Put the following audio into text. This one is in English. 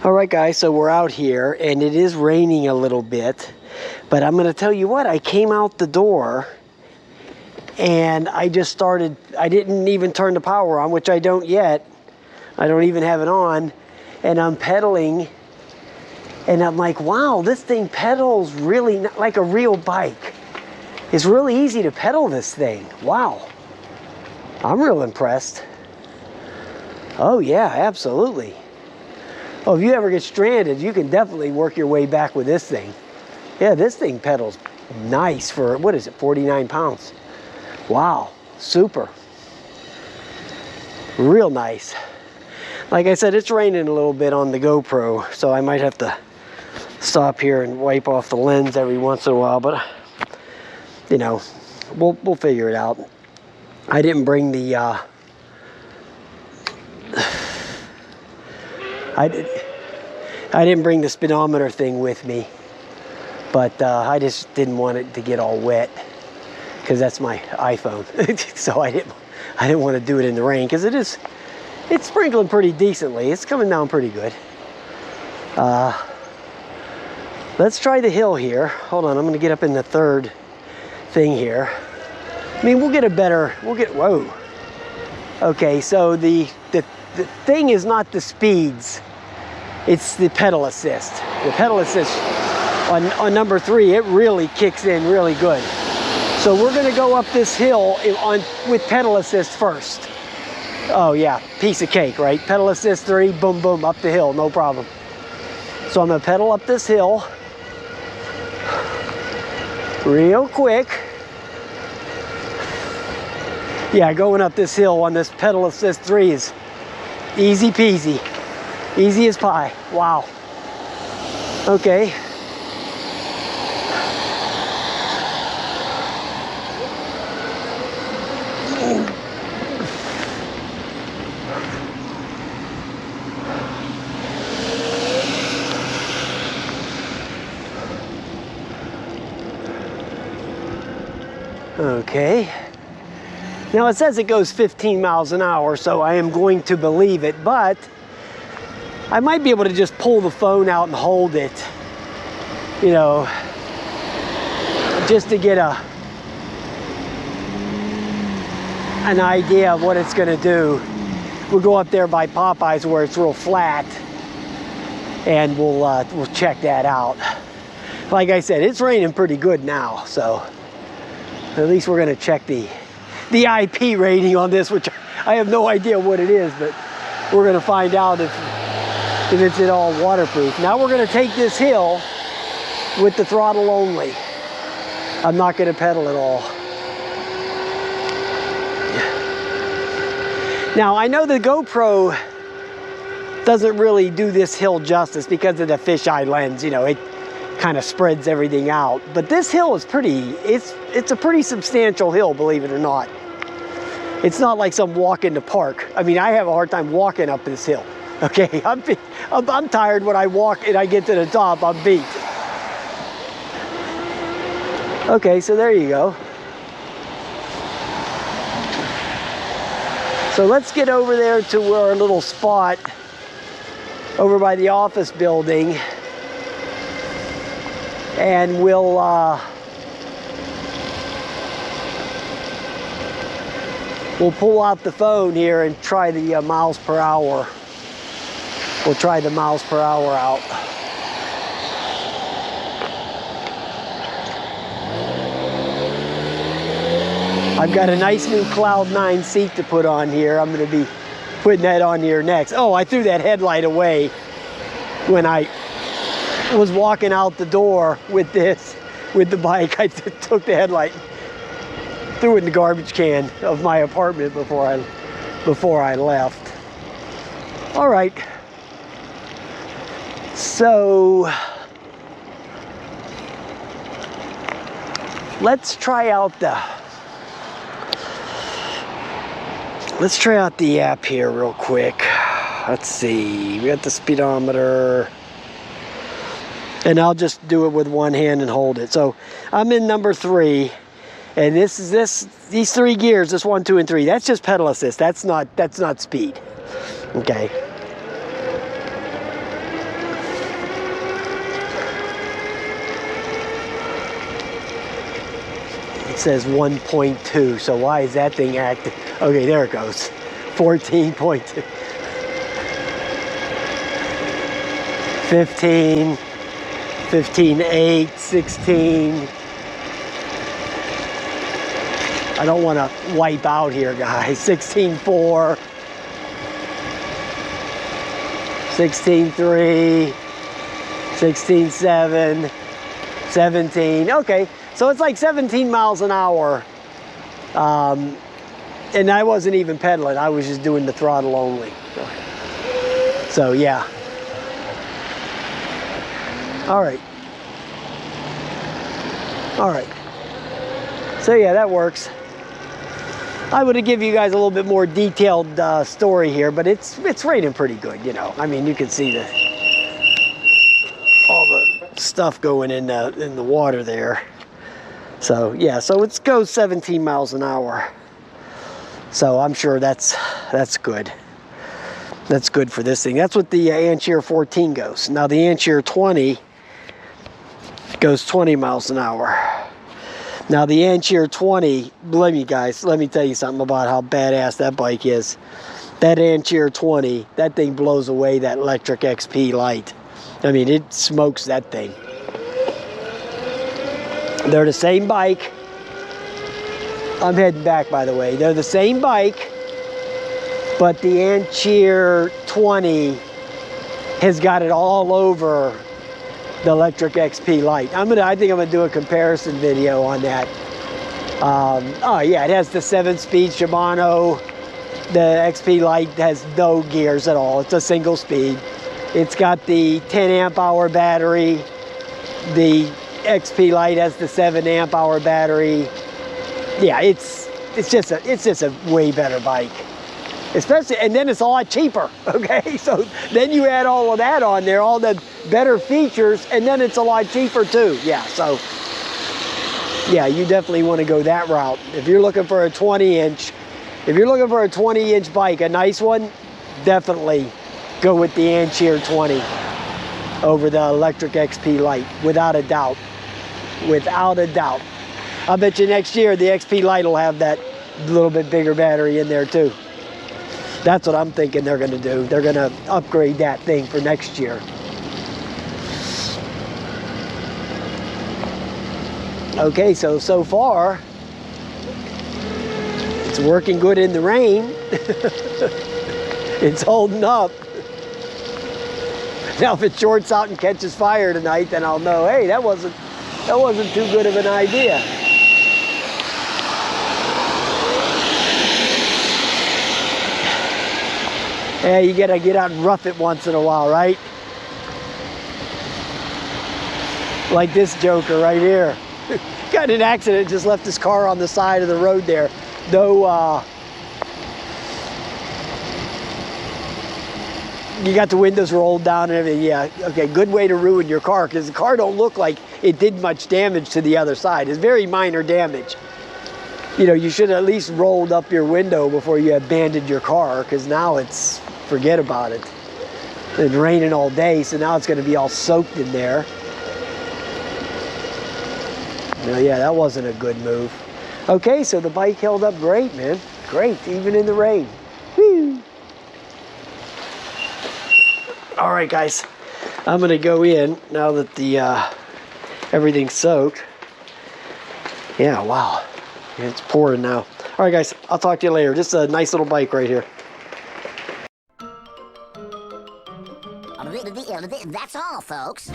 All right, guys, so we're out here, and it is raining a little bit, but I'm going to tell you what, I came out the door, and I just started, I didn't even turn the power on, which I don't yet. I don't even have it on, and I'm pedaling, and I'm like, wow, this thing pedals really like a real bike. It's really easy to pedal this thing. Wow. I'm real impressed. Oh, yeah, absolutely. Oh, if you ever get stranded, you can definitely work your way back with this thing. Yeah, this thing pedals nice for, what is it, 49 pounds. Wow, super. Real nice. Like I said, it's raining a little bit on the GoPro, so I might have to stop here and wipe off the lens every once in a while, but, you know, we'll figure it out. I didn't bring the, I didn't bring the speedometer thing with me, but I just didn't want it to get all wet because that's my iPhone. So I didn't want to do it in the rain because it's sprinkling pretty decently. It's coming down pretty good. Let's try the hill here. Hold on, I'm going to get up in the third thing here. I mean, whoa. Okay, so the thing is not the speeds. It's the pedal assist. The pedal assist on number 3, it really kicks in really good. So we're gonna go up this hill with pedal assist first. Oh yeah, piece of cake, right? Pedal assist 3, boom, boom, up the hill, no problem. So I'm gonna pedal up this hill real quick. Yeah, going up this hill on this pedal assist 3 is easy peasy. Easy as pie. Wow. Okay. Okay. Now it says it goes 15 miles an hour, so I am going to believe it, but I might be able to just pull the phone out and hold it, you know, just to get an idea of what it's going to do. We'll go up there by Popeyes where it's real flat, and we'll check that out. Like I said, it's raining pretty good now, so at least we're going to check the IP rating on this, which I have no idea what it is, but we're going to find out if it's at all waterproof. Now we're going to take this hill with the throttle only. I'm not going to pedal at all. Now I know the GoPro doesn't really do this hill justice because of the fisheye lens. You know, it kind of spreads everything out. But this hill is it's a pretty substantial hill, believe it or not. It's not like some walk in the park. I mean, I have a hard time walking up this hill. Okay, I'm tired when I walk and I get to the top, I'm beat. Okay, so there you go. So let's get over there to our little spot over by the office building, and we'll pull out the phone here and try the miles per hour. We'll try the miles per hour out. I've got a nice new Cloud 9 seat to put on here. I'm going to be putting that on here next. Oh, I threw that headlight away when I was walking out the door with the bike. I took the headlight, threw it in the garbage can of my apartment before I left. All right. So let's try out the app here real quick. Let's see. We got the speedometer, and I'll just do it with one hand and hold it. So I'm in number 3, and these 3 gears, this 1, 2, and 3. That's just pedal assist. That's not speed. Okay. says 1.2. So why is that thing active? Okay, there it goes. 14.2. 15, 15.8, 16. I don't want to wipe out here, guys. 16.4, 16.3, 16.7, 17. Okay, so it's like 17 miles an hour. And I wasn't even pedaling. I was just doing the throttle only. So yeah. All right. All right. So yeah, that works. I would have given you guys a little bit more detailed story here, but it's raining pretty good, you know. I mean, you can see all the stuff going in the water there. So yeah, so it goes 17 miles an hour. So I'm sure that's good. That's good for this thing. That's what the Ancheer 14 goes. Now the Ancheer 20 goes 20 miles an hour. Now the Ancheer 20, let me tell you something about how badass that bike is. That Ancheer 20, that thing blows away that electric XP light. I mean, it smokes that thing. They're the same bike. I'm heading back, by the way. They're the same bike, but the Ancheer 20 has got it all over the electric XP light. I think I'm gonna do a comparison video on that. Oh yeah, it has the 7-speed Shimano. The XP light has no gears at all. It's a single speed. It's got the 10 amp hour battery. The XP light has the 7 amp hour battery. Yeah, it's just a way better bike. Especially, and then it's a lot cheaper, okay? So then you add all of that on there, all the better features, and then it's a lot cheaper too. Yeah, so yeah, you definitely want to go that route. If you're looking for a 20-inch, if you're looking for a 20-inch bike, a nice one, definitely go with the Ancheer 20 over the electric XP light, without a doubt. Without a doubt. I bet you next year the XP light will have that little bit bigger battery in there too. That's what I'm thinking they're going to do. They're going to upgrade that thing for next year. Okay, so far, it's working good in the rain. It's holding up. Now if it shorts out and catches fire tonight, then I'll know, hey, that wasn't too good of an idea. Yeah, you gotta get out and rough it once in a while, right? Like this joker right here. Got in an accident, just left his car on the side of the road there. Though, you got the windows rolled down and everything. Yeah, okay, good way to ruin your car, because the car don't look like it did much damage to the other side. It's very minor damage. You know, you should have at least rolled up your window before you abandoned your car, because now it's, forget about it. It's been raining all day, so now it's going to be all soaked in there. No, yeah, that wasn't a good move. Okay, so the bike held up great, man. Great, even in the rain. Woo! All right, guys, I'm going to go in now that the everything's soaked. Yeah, wow. It's pouring now. All right, guys, I'll talk to you later. Just a nice little bike right here. That's all, folks.